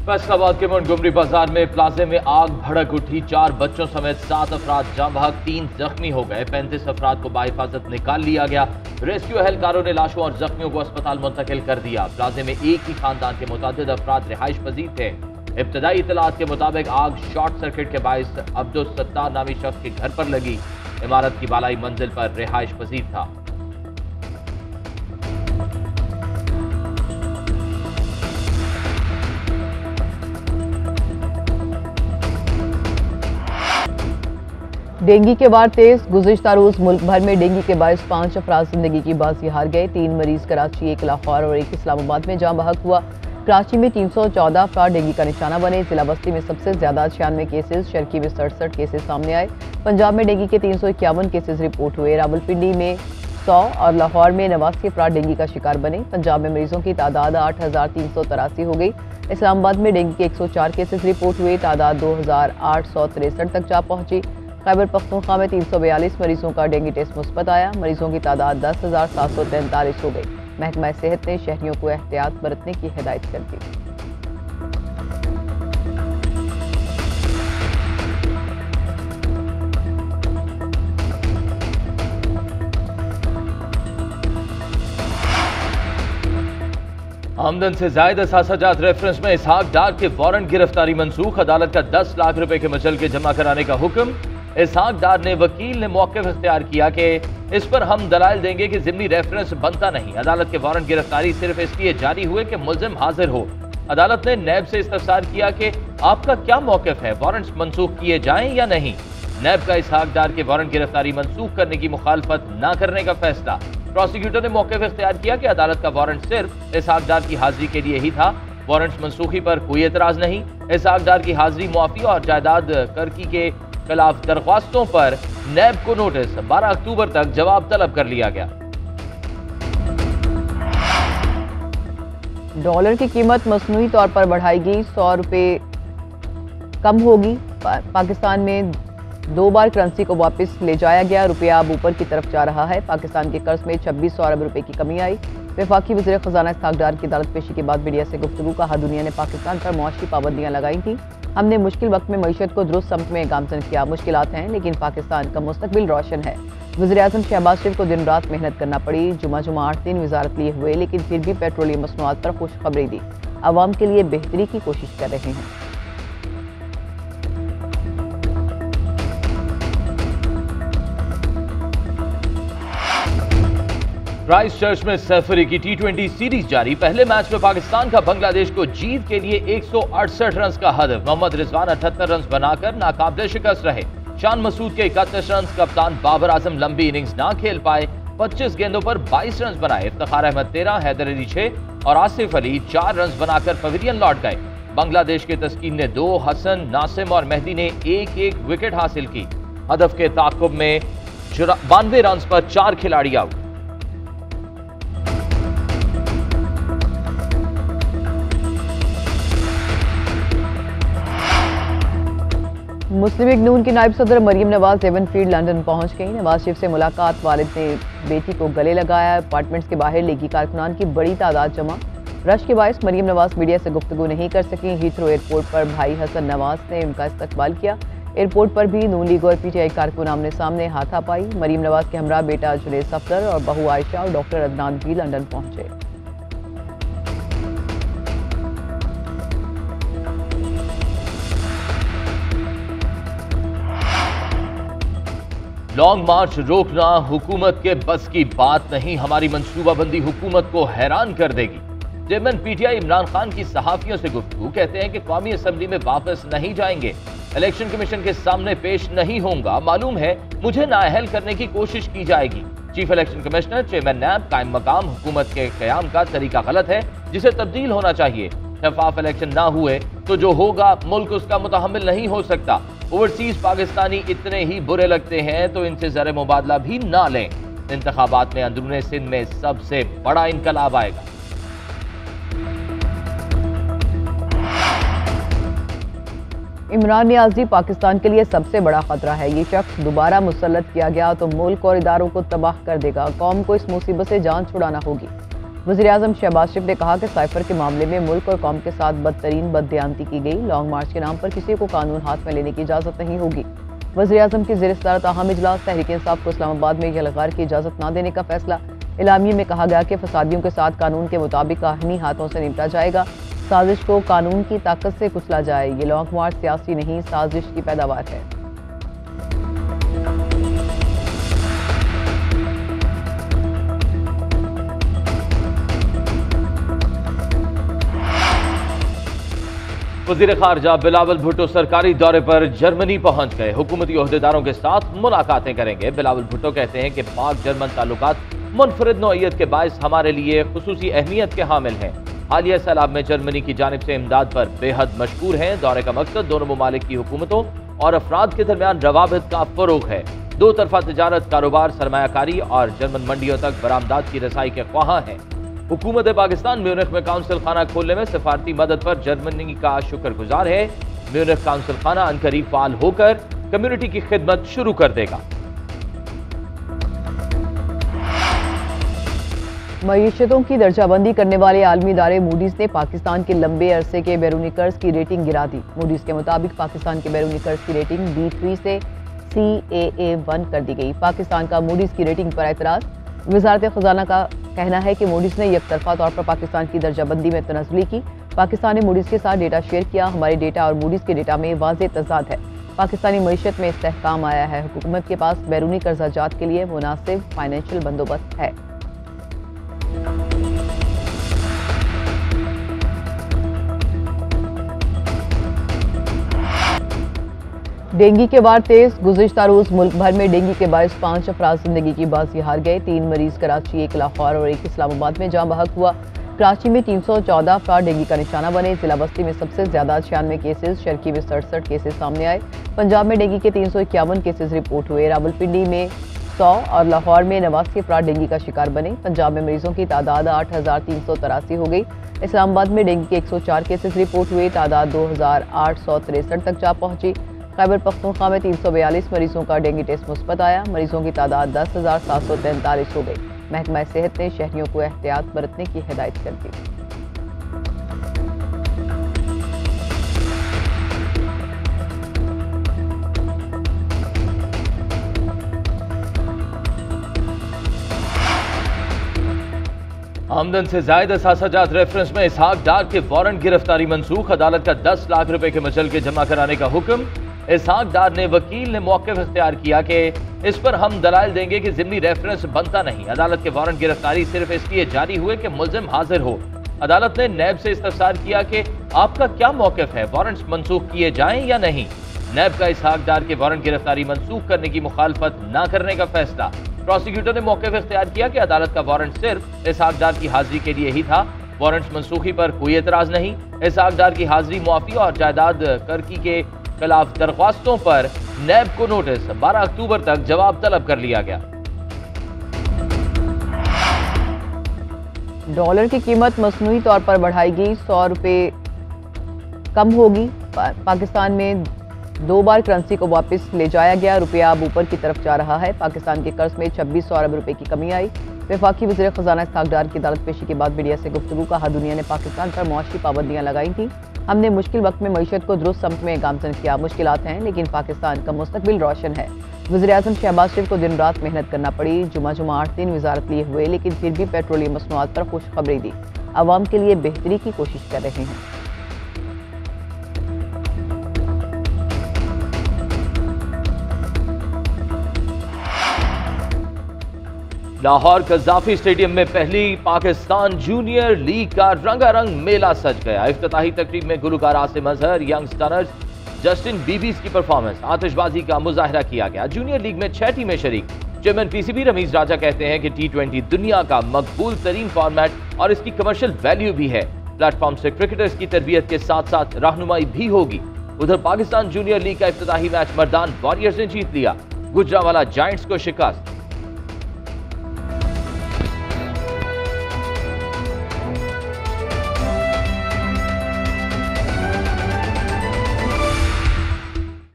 फैसलाबाद के मोंटगोमरी बाजार में प्लाजे में आग भड़क उठी। 4 बच्चों समेत 7 अफराद जाँ बहक, 3 जख्मी हो गए। 35 अफराद को बाहिफाजत निकाल लिया गया। रेस्क्यू एहलकारों ने लाशों और जख्मियों को अस्पताल मुंतकिल कर दिया। प्लाजे में एक ही खानदान के मुतादिद अफराद रिहाइश पजीर थे। इब्तदाई इतलात के मुताबिक आग शॉर्ट सर्किट के बायस अब्दुल सत्तार नामी शख्स के घर पर लगी। इमारत की बालाई मंजिल पर रिहाइश पजीर था। डेंगू के बाद तेज। गुज़िश्ता रोज मुल्क भर में डेंगू के बायस 5 अफराद जिंदगी की बाजी हार गए। 3 मरीज कराची, 1 लाहौर और 1 इस्लामाबाद में जाँ बहक हुआ। कराची में 314 अफराद डेंगू का निशाना बने। जिला बस्ती में सबसे ज्यादा 96 केसेज, शर्की में 67 केसेज सामने आए। पंजाब में डेंगू के 351 केसेज रिपोर्ट हुए। रावलपिंडी में 100 और लाहौर में 89 अफराद डेंगू का शिकार बने। पंजाब में मरीजों की तादाद 8383 हो गई। इस्लामाबाद में डेंगू के 104 केसेज रिपोर्ट हुए। तादाद 2863 तक जा पहुंची। खैबर पख्तूनख्वा में 342 मरीजों का डेंगू टेस्ट मुस्बत आया। मरीजों की तादाद 10,743 हो गई। महकमा सेहत ने शहरियों को एहतियात बरतने की हिदायत कर दी। आमदन से जायद असासाजात रेफरेंस में इसहाक डार के वारंट गिरफ्तारी मनसूख। अदालत का 10 लाख रुपए के मचल के जमा कराने का हुक्म। इसहाक डार ने वकील ने मौक़िफ़ इख्तियार किया कि इस पर हम दलाइल देंगे कि ज़िमनी रेफरेंस बनता नहीं। अदालत के वारंट गिरफ्तारी सिर्फ इसलिए जारी हुए कि मुल्जिम हाजिर हो। अदालत ने नैब से इस्तफसार किया कि आपका क्या मौक़िफ़ है, वारंट्स मनसूख किए जाएं या नहीं। नैब का इसहाक डार के वारंट गिरफ्तारी मनसूख करने की मुखालफत न करने का फैसला। प्रोसिक्यूटर ने मौक़िफ़ इख्तियार किया कि अदालत का वारंट सिर्फ इसहाक डार की हाजिरी के लिए ही था। वारंट्स मनसूखी पर कोई एतराज नहीं। इसहाक डार की हाजिरी, मुआफ़ी और जायदाद कर्की के खिलाफ दरख्वास्तों पर नैब को नोटिस 12 अक्टूबर तक जवाब तलब कर लिया गया। डॉलर की कीमत मसनूई तौर पर बढ़ाएगी। 100 रुपये कम होगी। पाकिस्तान में 2 बार करेंसी को वापस ले जाया गया। रुपया अब ऊपर की तरफ जा रहा है। पाकिस्तान के कर्ज में 2600 अरब रुपए की कमी आई। वफाकी वज़ीर ख़ज़ाना इसहाक डार की अदालत पेशी के बाद मीडिया से गुफ्तगू। कहा, दुनिया ने पाकिस्तान पर मुआशी पाबंदियां लगाई थी। हमने मुश्किल वक्त में मईशत को दुरुस्त समत में गामजन किया। मुश्किलात हैं लेकिन पाकिस्तान का मुस्तकबिल रोशन है। वज़ीर-ए-आज़म शहबाज शरीफ को दिन रात मेहनत करना पड़ी। जुमा 8 दिन वजारत लिए हुए लेकिन फिर भी पेट्रोलियम मसनूआत पर खुशखबरी दी। आवाम के लिए बेहतरी की कोशिश कर रहे हैं। क्राइस्ट चर्च में सैफरी की T20 सीरीज जारी। पहले मैच में पाकिस्तान का बांग्लादेश को जीत के लिए 168 रन का हदफ। मोहम्मद रिजवान 78 रन बनाकर नाकाबिले शिकस्त रहे। शान मसूद के 31 रन। कप्तान बाबर आजम लंबी इनिंग्स ना खेल पाए। 25 गेंदों पर 22 रन बनाए। इफ्तिखार अहमद 13, हैदर अली 6 और आसिफ अली 4 रन बनाकर पवेलियन लौट गए। बांग्लादेश के तस्कीन ने 2, हसन, नासिम और मेहदी ने 1-1 विकेट हासिल की। हदफ के ताक़ुब में 92 रन पर 4 खिलाड़ी आउट। मुस्लिम लीग नून की नायब सदर मरीम नवाज एवनफील्ड लंदन पहुंच गई। नवाज शरीफ से मुलाकात। वालिद ने बेटी को गले लगाया। अपार्टमेंट्स के बाहर लीगी कारकुनान की बड़ी तादाद जमा। रश के बायस मरीम नवाज मीडिया से गुफ्तगू नहीं कर सकी। हीथ्रो एयरपोर्ट पर भाई हसन नवाज ने उनका इस्तकबाल किया। एयरपोर्ट पर भी नून लीग और PTI कारकुन आमने सामने हाथापाई। मरीम नवाज के हमरा बेटा जुनेद सफदर और बहू आयशा और डॉक्टर अदनान भी लंदन पहुंचे। लॉन्ग मार्च रोकना हुकूमत के बस की बात नहीं। हमारी मंसूबाबंदी हुकूमत को हैरान कर देगी। चेयरमैन PTI इमरान खान की सहाफियों से गुफ्तगू। कहते हैं कि कौमी असम्बली में वापस नहीं जाएंगे, इलेक्शन कमीशन के सामने पेश नहीं होगा। मालूम है मुझे नाअहल करने की कोशिश की जाएगी। चीफ इलेक्शन कमिश्नर, चेयरमैन नैब, कायम मकाम हुकूमत के कयाम का तरीका गलत है जिसे तब्दील होना चाहिए। शफाफ इलेक्शन ना हुए तो जो होगा मुल्क उसका मुतहम्मिल नहीं हो सकता। ओवरसीज पाकिस्तानी इतने ही बुरे लगते हैं तो इनसे ज़र मुबादला भी ना लें। इंतखाबात में अंदरूनी सिंध में सबसे बड़ा इनकलाब आएगा। इमरान नियाज़ी पाकिस्तान के लिए सबसे बड़ा खतरा है। ये शख्स दोबारा मुसल्लत किया गया तो मुल्क और इदारों को तबाह कर देगा। कौम को इस मुसीबत से जान छुड़ाना होगी। वज़ीर-ए-आज़म शहबाज शरीफ ने कहा कि साइफर के मामले में मुल्क और कौम के साथ बदतरीन बददियानती की गई। लॉन्ग मार्च के नाम पर किसी को कानून हाथ में लेने की इजाज़त नहीं होगी। वज़ीर-ए-आज़म की ज़ेर-ए-सदारत अहम इजलास तहरीक इंसाफ को इस्लामाबाद में यलगार की इजाज़त न देने का फैसला। एलामिये में कहा गया कि फसादियों के साथ कानून के मुताबिक आहिनी हाथों से निपटा जाएगा। साजिश को कानून की ताकत से कुचला जाए। ये लॉन्ग मार्च सियासी नहीं, साजिश की पैदावार है। वज़ीर ख़ारजा बिलावल भुट्टो सरकारी दौरे पर जर्मनी पहुंच गए। हुकूमती ओहदेदारों के साथ मुलाकातें करेंगे। बिलावल भुट्टो कहते हैं कि पाक जर्मन ताल्लुकात मुनफरिद नौइयत के बायस हमारे लिए खुसूसी अहमियत के हामिल हैं। हालिया सैलाब में जर्मनी की जानिब से इमदाद पर बेहद मशकूर हैं। दौरे का मकसद दोनों ममालिक की हुकूमतों और अफराद के दरमियान रवाबित का फरोग है। दो तरफा तजारत, कारोबार, सरमायाकारी और जर्मन मंडियों तक बरामदात की रसाई के ख्वाहां हैं। हुकूमत पाकिस्तान म्यूनिख में काउंसिल खाना खोलने में सिफारती मदद पर जर्मनी का शुक्रगुजार है। म्यूनिख काउंसिल खाना अनकरीब फाल होकर कम्युनिटी की खिदमत शुरू कर देगा। मईशतों की दर्जाबंदी करने वाले आलमी इदारे मूडीज ने पाकिस्तान के लंबे अरसे के बैरूनी कर्ज की रेटिंग गिरा दी। मूडीज के मुताबिक पाकिस्तान के बैरूनी कर्ज की रेटिंग B3 से CAA1 कर दी गई। पाकिस्तान का मूडीज की रेटिंग पर एतराज। वजारत खजाना का कहना है कि मूडीज ने यकतरफा तौर पर पाकिस्तान की दर्जाबंदी में तनज़ुली की। पाकिस्तान ने मूडीज के साथ डेटा शेयर किया। हमारे डेटा और मूडीज के डेटा में वाज़ेह तज़ाद है। पाकिस्तानी मईशत में इस्तेहकाम आया है। हुकूमत के पास बैरूनी कर्जाजात के लिए मुनासिब फाइनेंशियल बंदोबस्त है। डेंगू के बाद तेज। गुज़िश्ता रोज मुल्क भर में डेंगू के बायस 5 अफराद जिंदगी की बाजी हार गए। 3 मरीज कराची, 1 लाहौर और 1 इस्लामाबाद में जाँ बहक हुआ। कराची में 314 अफराद डेंगू का निशाना बने। जिला बस्ती में सबसे ज्यादा 96 केसेस, शर्की में 67 केसेस सामने आए। पंजाब में डेंगू के 351 केसेस रिपोर्ट हुए। रावलपिंडी में 100 और लाहौर में 89 अफराद डेंगू का शिकार बने। पंजाब में मरीजों की तादाद 8383 हो गई। इस्लामाबाद में डेंगू के 104 केसेस रिपोर्ट हुए। तादाद 2863 तक जा पहुंची। खैबर पख्तूनख्वा में 342 मरीजों का डेंगू टेस्ट मुस्बत आया। मरीजों की तादाद 10,743 हो गई। महकमा सेहत ने शहरियों को एहतियात बरतने की हिदायत कर दी। आमदन से जायद असासाजात रेफरेंस में इसहाक डार के वारंट गिरफ्तारी मनसूख। अदालत का 10 लाख रुपए के मचल के जमा कराने का हुक्म। इसहाक डार ने वकील ने मौक़िफ़ इख्तियार किया कि इस पर हम दलाइल देंगे कि ज़िमनी रेफरेंस बनता नहीं। अदालत के वारंट गिरफ्तारी सिर्फ इसलिए जारी हुए कि मुल्जिम हाजिर हो। अदालत ने नैब से इस्तफसार किया कि आपका क्या मौक़िफ़ है, वारंट्स मनसूख किए जाएं या नहीं। नैब का इसहाक डार के वारंट गिरफ्तारी मनसूख करने की मुखालफत न करने का फैसला। प्रोसिक्यूटर ने मौक़िफ़ इख्तियार किया कि अदालत का वारंट सिर्फ इसहाक डार की हाजिरी के लिए ही था। वारंट्स मनसूखी पर कोई एतराज नहीं। इसहाक डार की हाजिरी, मुआफ़ी और जायदाद कर्की के खिलाफ दरख्वास्तों पर नैब को नोटिस 12 अक्टूबर तक जवाब तलब कर लिया गया। डॉलर की कीमत मसनूई तौर पर बढ़ाई गई, 100 रुपये कम होगी। पाकिस्तान में 2 बार करेंसी को वापस ले जाया गया। रुपया अब ऊपर की तरफ जा रहा है। पाकिस्तान के कर्ज में 2600 अरब रुपए की कमी आई। वफाकी वज़ीर ख़ज़ाना इसहाक डार की अदालत पेशी के बाद मीडिया से गुफ्तगू। कहा, दुनिया ने पाकिस्तान पर मुआशी पाबंदियां लगाई थी। हमने मुश्किल वक्त में मईशत को दुरुस्त समत में गामजन किया। मुश्किलात हैं लेकिन पाकिस्तान का मुस्तकबिल रोशन है। वज़ीर-ए-आज़म शहबाज शरीफ को दिन रात मेहनत करना पड़ी। जुमा 8 दिन वजारत लिए हुए लेकिन फिर भी पेट्रोलियम मसनूआत पर खुशखबरी दी। आवाम के लिए बेहतरी की कोशिश कर रहे हैं। लाहौर कज़ाफी स्टेडियम में पहली पाकिस्तान जूनियर लीग का रंगारंग मेला सज गया। इफ्तिताही तकरीब में गुलकार Asim Azhar, young stunners Justin Bibis की परफॉर्मेंस, आतिशबाजी का मुजाहरा किया गया। जूनियर लीग में 6 टीमें शरीक। चेयरमैन PCB रमीज राजा कहते हैं कि T20 दुनिया का मकबूल तरीन फॉर्मेट और इसकी कमर्शियल वैल्यू भी है। प्लेटफॉर्म से क्रिकेटर्स की तरबियत के साथ साथ रहनुमाई भी होगी। उधर पाकिस्तान जूनियर लीग का इफ्तिताही मैच मर्दान वॉरियर्स ने जीत लिया। गुजरांवाला जायंट्स को शिकस्त।